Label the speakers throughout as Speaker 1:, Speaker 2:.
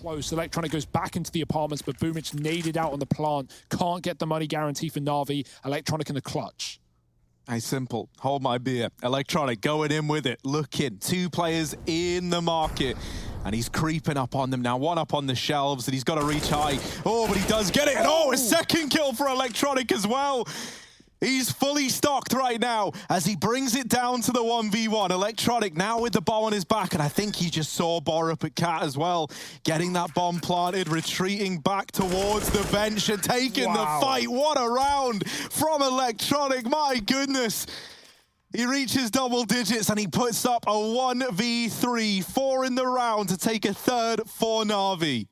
Speaker 1: Close. Electronic goes back into the apartments, but Boomich naded out on the plant. Can't get the money guarantee for Na'Vi. Electronic in the clutch.
Speaker 2: Hey, simple. Hold my beer. Electronic going in with it. Looking. 2 players in the market. And he's creeping up on them now. 1 up on the shelves, and he's got to reach high. Oh, but he does get it. And a second kill for Electronic as well. He's fully stocked right now as he brings it down to the 1v1. Electronic now with the bomb on his back, and I think he just saw Borup at Cat as well. Getting that bomb planted, retreating back towards the bench and taking the fight. What a round from Electronic, my goodness. He reaches double digits and he puts up a 1v3, 4 in the round to take a third for Na'Vi.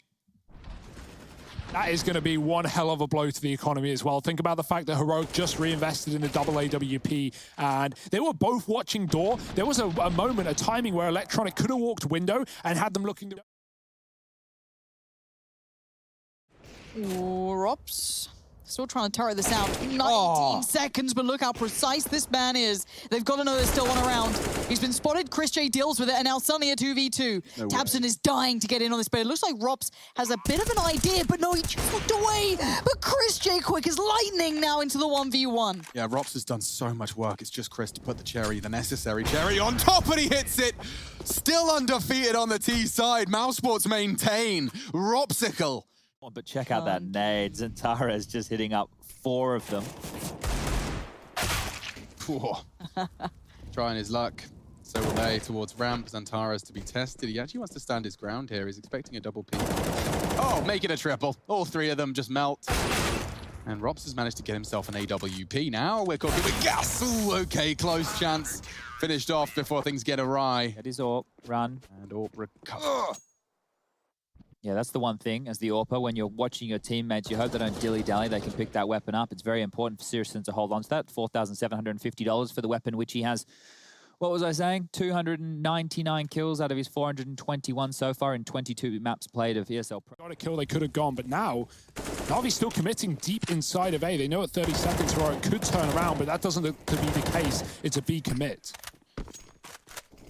Speaker 1: That is going to be one hell of a blow to the economy as well. Think about the fact that Heroic just reinvested in the double AWP, and they were both watching door. There was a moment, a timing where Electronic could have walked window and had them looking.
Speaker 3: Rops. Still trying to turret this out. 19 seconds, but look how precise this man is. They've got to know there's still one around. He's been spotted. Chris J deals with it, and now suddenly a 2v2. Tabson is dying to get in on this, but it looks like Rops has a bit of an idea, but no, he just looked away. But Chris J quick as lightning now into the 1v1.
Speaker 4: Yeah, Rops has done so much work. It's just Chris to put the necessary cherry on top, and he hits it. Still undefeated on the T side. Mousesports maintain. Ropsicle.
Speaker 5: But check out that nade. Zantara is just hitting up 4 of them.
Speaker 4: Trying his luck. So will they towards ramp. Zantara's to be tested. He actually wants to stand his ground here. He's expecting a double peek. Oh, make it a triple. All 3 of them just melt. And Rops has managed to get himself an AWP. Now we're cooking with gas. Ooh, okay, close chance. Finished off before things get awry.
Speaker 5: That is AWP. Run.
Speaker 4: And AWP recover.
Speaker 5: Yeah, that's the one thing as the AWPer. When you're watching your teammates, you hope they don't dilly-dally. They can pick that weapon up. It's very important for Sirison to hold on to that. $4,750 for the weapon, which he has, what was I saying? 299 kills out of his 421 so far in 22 maps played of ESL Pro.
Speaker 1: Got a kill, they could have gone, but now Na'Vi's still committing deep inside of A. They know at 30 seconds Heroic could turn around, but that doesn't look to be the case. It's a B commit.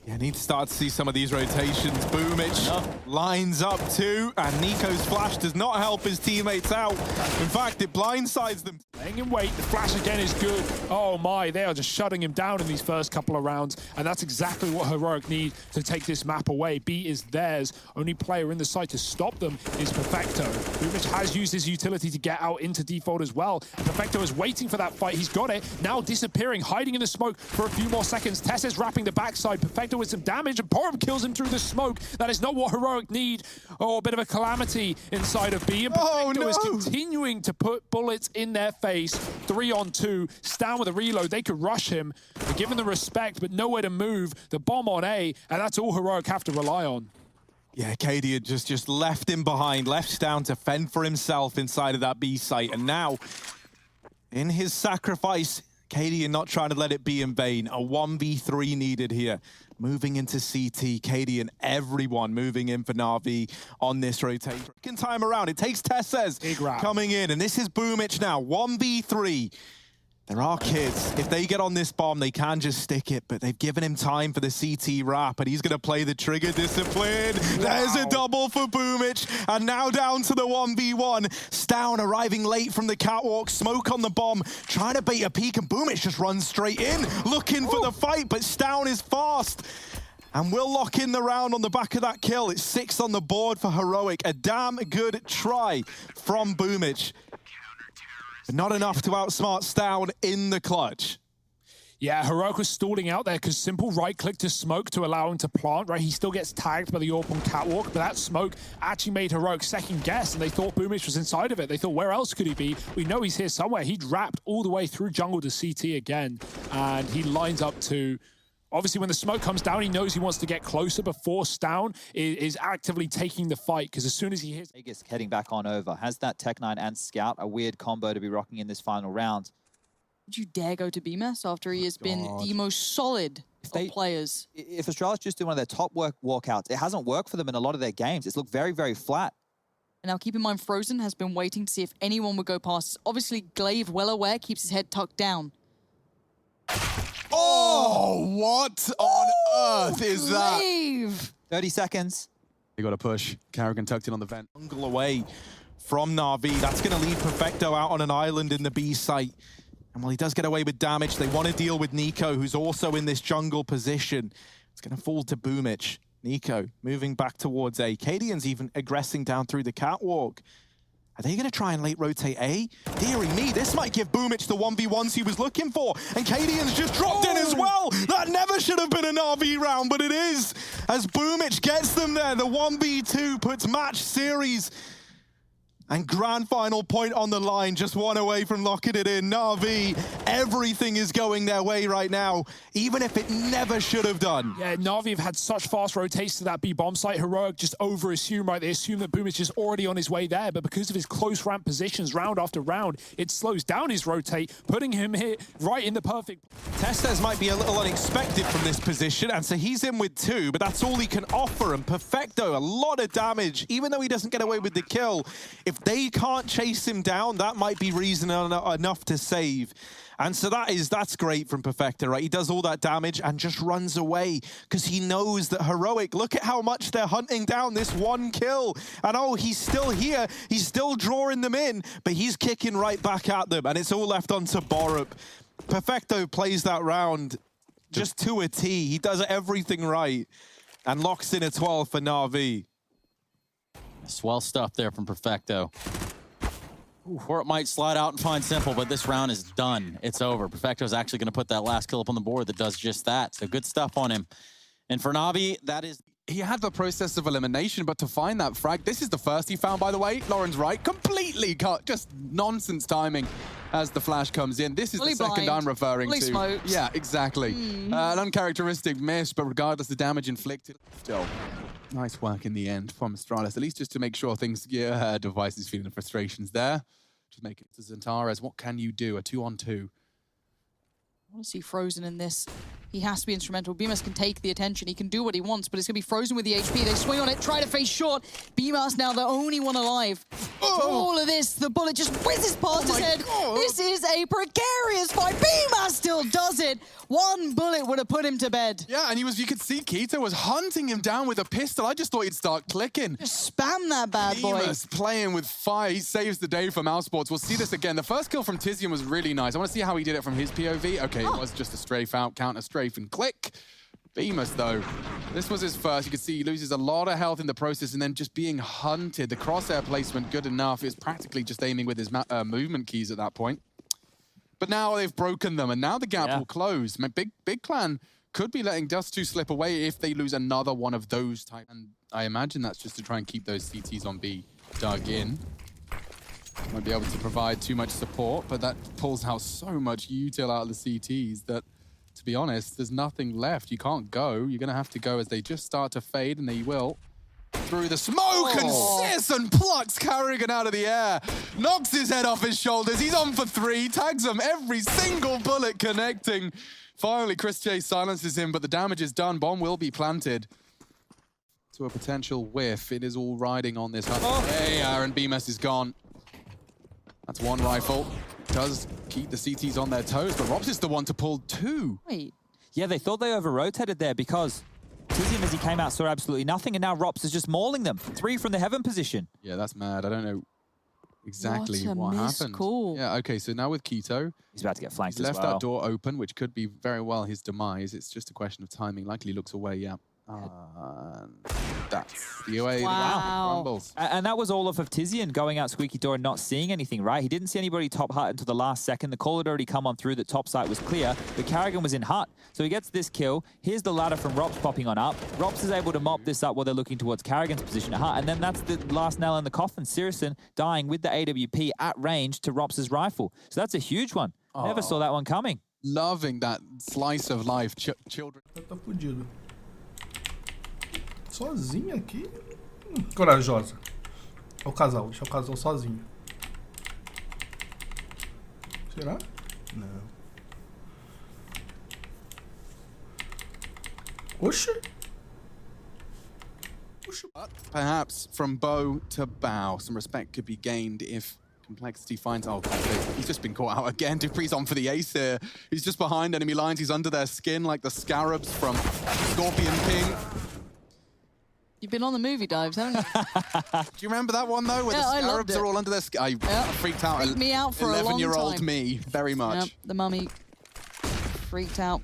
Speaker 2: Yeah, need to start to see some of these rotations. Boomich lines up 2, and Nico's flash does not help his teammates out. In fact, it blindsides them.
Speaker 1: Laying in wait, the flash again is good. Oh my, they are just shutting him down in these first couple of rounds, and that's exactly what Heroic need to take this map away. B is theirs. Only player in the site to stop them is Perfecto. Boomich has used his utility to get out into default as well. Perfecto is waiting for that fight. He's got it. Now disappearing, hiding in the smoke for a few more seconds. Tess is wrapping the backside. Perfecto with some damage, and Borum kills him through the smoke. That is not what Heroic need. Oh, a bit of a calamity inside of B, and Perfecto is continuing to put bullets in their face. 3 on 2. Stan with a reload. They could rush him. They're given the respect, but nowhere to move. The bomb on A, and that's all Heroic have to rely on.
Speaker 2: Yeah, KD had just left him behind, left Stan to fend for himself inside of that B site, and now, in his sacrifice, KD not trying to let it be in vain. A 1v3 needed here. Moving into CT, KD and everyone moving in for Na'Vi on this rotation. Second time around, it takes Tessez coming in, and this is Boomich now, 1v3. There are kids. If they get on this bomb, they can just stick it, but they've given him time for the CT wrap, and he's going to play the trigger discipline. There's a double for Boomich, and now down to the 1v1. Stown arriving late from the catwalk, smoke on the bomb, trying to bait a peek, and Boomich just runs straight in, looking for the fight, but Stown is fast. And we'll lock in the round on the back of that kill. It's 6 on the board for Heroic. A damn good try from Boomich. But not enough to outsmart Stown in the clutch.
Speaker 1: Yeah, Heroic was stalling out there because simple right-click to smoke to allow him to plant, right? He still gets tagged by the AWP on catwalk, but that smoke actually made Heroic second guess, and they thought Boomich was inside of it. They thought, where else could he be? We know he's here somewhere. He'd wrapped all the way through jungle to CT again, and he lines up to... Obviously, when the smoke comes down, he knows he wants to get closer before Stown is actively taking the fight, because as soon as he hits...
Speaker 5: Vegas heading back on over. Has that Tech9 and Scout, a weird combo to be rocking in this final round.
Speaker 3: Would you dare go to BMS after he has been the most solid of players?
Speaker 5: If Australia's just doing one of their top walkouts, it hasn't worked for them in a lot of their games. It's looked very, very flat.
Speaker 3: And now keep in mind, Frozen has been waiting to see if anyone would go past. Obviously, Glaive, well aware, keeps his head tucked down.
Speaker 4: Oh, what on earth is that?
Speaker 3: Glaive!
Speaker 5: 30 seconds.
Speaker 4: They got a push. Carrigan tucked in on the vent.
Speaker 2: Jungle away from Na'Vi. That's going to leave Perfecto out on an island in the B site. And while he does get away with damage, they want to deal with Nico, who's also in this jungle position. It's going to fall to Boomich. Nico moving back towards A. Cadian's even aggressing down through the catwalk. Are they going to try and late rotate A? Dearie me, this might give Boomich the 1v1s he was looking for. And Cadian's just dropped in as well. That never should have been an RV round, but it is. As Boomich gets them there, the 1v2 puts match series and grand final point on the line, just one away from locking it in. Na'Vi, everything is going their way right now, even if it never should have done.
Speaker 1: Yeah, Na'Vi have had such fast rotations to that B bomb site. Heroic just over-assume, right? They assume that Boomich is already on his way there, but because of his close ramp positions round after round, it slows down his rotate, putting him here right in the perfect...
Speaker 2: Testes might be a little unexpected from this position, and so he's in with 2, but that's all he can offer, and Perfecto, a lot of damage, even though he doesn't get away with the kill. If they can't chase him down, that might be reason enough to save. And so that's great from Perfecto, right? He does all that damage and just runs away because he knows that Heroic, look at how much they're hunting down this one kill. And oh, he's still here. He's still drawing them in, but he's kicking right back at them. And it's all left onto Borup. Perfecto plays that round just to a T. He does everything right and locks in a 12 for Na'Vi.
Speaker 6: Swell stuff there from Perfecto. Or it might slide out and find Simple, but this round is done. It's over. Perfecto's actually going to put that last kill up on the board that does just that. So good stuff on him. And for Na'Vi, that is...
Speaker 4: He had the process of elimination, but to find that frag, this is the first he found, by the way. Lauren's right, completely cut, just nonsense timing as the flash comes in. This is
Speaker 3: Fully
Speaker 4: the second
Speaker 3: blind.
Speaker 4: I'm referring
Speaker 3: Fully
Speaker 4: to.
Speaker 3: smoked.
Speaker 4: Yeah, exactly. An uncharacteristic miss, but regardless, the damage inflicted. Still, nice work in the end from Astralis, at least just to make sure things, Device is feeling the frustrations there. Just make it to Zantares. What can you do? A 2-on-2.
Speaker 3: I want to see Frozen in this. He has to be instrumental. Beamos can take the attention. He can do what he wants, but it's going to be Frozen with the HP. They swing on it, try to face short. Beamos now the only one alive. All of this, the bullet just whizzes past his head.
Speaker 4: God.
Speaker 3: This is a precarious fight. Beamos still does it. One bullet would have put him to bed.
Speaker 4: Yeah, and you could see Keto was hunting him down with a pistol. I just thought he'd start clicking.
Speaker 3: Just spam that bad boy.
Speaker 4: Beamos playing with fire. He saves the day for Mousesports. We'll see this again. The first kill from Tizian was really nice. I want to see how he did it from his POV. Okay, it was just a strafe out, counter strafe and click. Beamos, though, this was his first. You can see he loses a lot of health in the process and then just being hunted. The crosshair placement, good enough. It was practically just aiming with his movement keys at that point. But now they've broken them, and now the gap will close. Big Clan could be letting Dust 2 slip away if they lose another one of those type. And I imagine that's just to try and keep those CTs on B dug in. Won't be able to provide too much support, but that pulls out so much util out of the CTs that, to be honest, there's nothing left. You can't go. You're going to have to go as they just start to fade, and they will. Through the smoke, and Sisson plucks Carrigan out of the air, knocks his head off his shoulders. He's on for 3, tags him, every single bullet connecting. Finally, Chris J silences him, but the damage is done. Bomb will be planted to a potential whiff. It is all riding on this. Hey, Aaron, Beamos is gone. That's one rifle. Does keep the CTs on their toes, but Robs is the one to pull 2.
Speaker 3: Wait.
Speaker 5: Yeah, they thought they over-rotated there because Tizian, as he came out, saw absolutely nothing, and now Rops is just mauling them. 3 from the heaven position.
Speaker 4: Yeah, that's mad. I don't know exactly what happened.
Speaker 3: Call.
Speaker 4: Yeah, okay, so now with Keto,
Speaker 5: He's about to get flanked
Speaker 4: he's
Speaker 5: as
Speaker 4: left
Speaker 5: well.
Speaker 4: that door open, which could be very well his demise. It's just a question of timing. Likely looks away, yeah. That's the way
Speaker 3: Wow.
Speaker 4: rumbles.
Speaker 5: And that was all off of Tizian going out squeaky door and not seeing anything, right? He didn't see anybody top hut until the last second. The call had already come on through that top site was clear, but Carrigan was in hut. So he gets this kill. Here's the ladder from Rops popping on up. Rops is able to mop this up while they're looking towards Carrigan's position at hut. And then that's the last nail in the coffin. Sirison dying with the AWP at range to Rops' rifle. So that's a huge one. Never saw that one coming.
Speaker 4: Loving that slice of life, children.
Speaker 7: Tá fudido. Sozinha aqui? Corajosa. Olha o casal, deixa o casal sozinho. Será? Não. Oxi. Oxi.
Speaker 4: Perhaps from bow to bow, some respect could be gained if Complexity finds... Oh, he's just been caught out again. Dupree's on for the ace here. He's just behind enemy lines. He's under their skin like the scarabs from Scorpion King.
Speaker 3: You've been on the movie dives, haven't you?
Speaker 4: Do you remember that one, though, where
Speaker 3: Yeah, I
Speaker 4: the
Speaker 3: loved
Speaker 4: scarabs
Speaker 3: it.
Speaker 4: are all under their I freaked out.
Speaker 3: Freaked me out for a long
Speaker 4: 11-year-old
Speaker 3: time.
Speaker 4: me, very much.
Speaker 3: Yep, the mummy freaked out.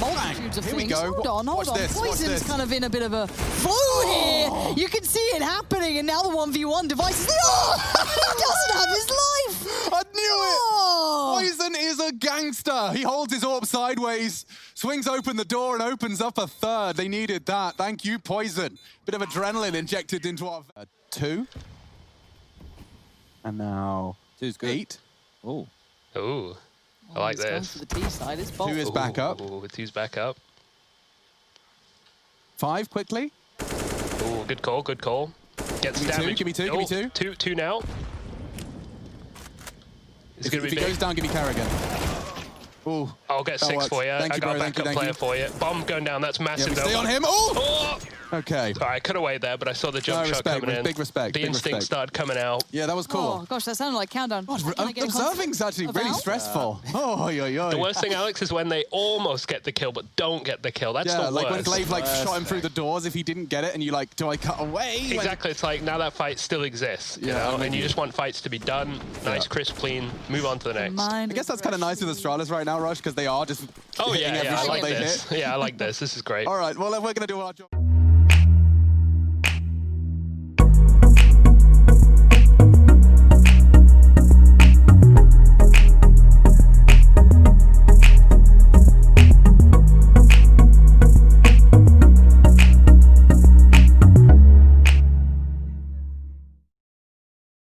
Speaker 3: Multitudes of
Speaker 4: Here we
Speaker 3: things.
Speaker 4: go.
Speaker 3: Hold on, hold
Speaker 4: Watch
Speaker 3: on.
Speaker 4: this, watch
Speaker 3: Poison's
Speaker 4: this.
Speaker 3: kind of in a bit of a flow here. You can see it happening, and now the 1v1 device is... Oh! He doesn't have his life!
Speaker 4: I knew
Speaker 3: Oh!
Speaker 4: it! Poison is a gangster. He holds his orb sideways, swings open the door, and opens up a third. They needed that. Thank you, Poison. Bit of adrenaline injected into our... 2. And now...
Speaker 5: 2's good.
Speaker 4: 8.
Speaker 5: Oh.
Speaker 8: Ooh, I like
Speaker 3: He's going
Speaker 8: this.
Speaker 3: for the T side. It's bold.
Speaker 4: 2 is back up.
Speaker 8: Ooh, two's back up.
Speaker 4: 5 quickly.
Speaker 8: Ooh, good call, good call. Gets
Speaker 4: Give me two,
Speaker 8: damage.
Speaker 4: give me two, give me two.
Speaker 8: Two now. It's
Speaker 4: If
Speaker 8: going to
Speaker 4: he
Speaker 8: be big.
Speaker 4: goes down, give me Carrigan. Ooh.
Speaker 8: I'll get
Speaker 4: that
Speaker 8: 6
Speaker 4: works.
Speaker 8: for you.
Speaker 4: Thank
Speaker 8: I
Speaker 4: you,
Speaker 8: got
Speaker 4: bro.
Speaker 8: a
Speaker 4: Thank you,
Speaker 8: backup
Speaker 4: thank
Speaker 8: player
Speaker 4: you.
Speaker 8: for you. Bomb going down, that's
Speaker 4: Yeah,
Speaker 8: massive.
Speaker 4: we
Speaker 8: though.
Speaker 4: stay on him. Oh!
Speaker 8: Oh!
Speaker 4: Okay.
Speaker 8: Sorry, I could have waited there, but I saw the jump
Speaker 4: No,
Speaker 8: shot
Speaker 4: respect,
Speaker 8: coming in.
Speaker 4: big respect,
Speaker 8: The
Speaker 4: big
Speaker 8: instinct
Speaker 4: respect.
Speaker 8: started coming out.
Speaker 4: Yeah, that was cool.
Speaker 3: Oh, gosh, that sounded like countdown.
Speaker 4: God,
Speaker 3: Can I get a
Speaker 4: observing's actually really
Speaker 3: About?
Speaker 4: stressful. Oh, yo, yo.
Speaker 8: The worst thing, Alex, is when they almost get the kill but don't get the kill. That's
Speaker 4: Yeah,
Speaker 8: the
Speaker 4: like when
Speaker 8: worst.
Speaker 4: Glaive like shot him through the doors. If he didn't get it, and you like, do I cut away? When-
Speaker 8: Exactly, it's like now that fight still exists, you
Speaker 4: Yeah,
Speaker 8: know,
Speaker 4: I'm with
Speaker 8: and you
Speaker 4: you.
Speaker 8: just want fights to be done, nice, crisp, clean, move on to the next.
Speaker 4: I guess that's kind of nice with Astralis right now, Rush, because they are just
Speaker 8: Oh
Speaker 4: hitting
Speaker 8: yeah,
Speaker 4: every
Speaker 8: yeah, I
Speaker 4: shot
Speaker 8: like
Speaker 4: they
Speaker 8: this.
Speaker 4: hit.
Speaker 8: Yeah, I like this. This is great.
Speaker 4: All right, well, we're going to do our job.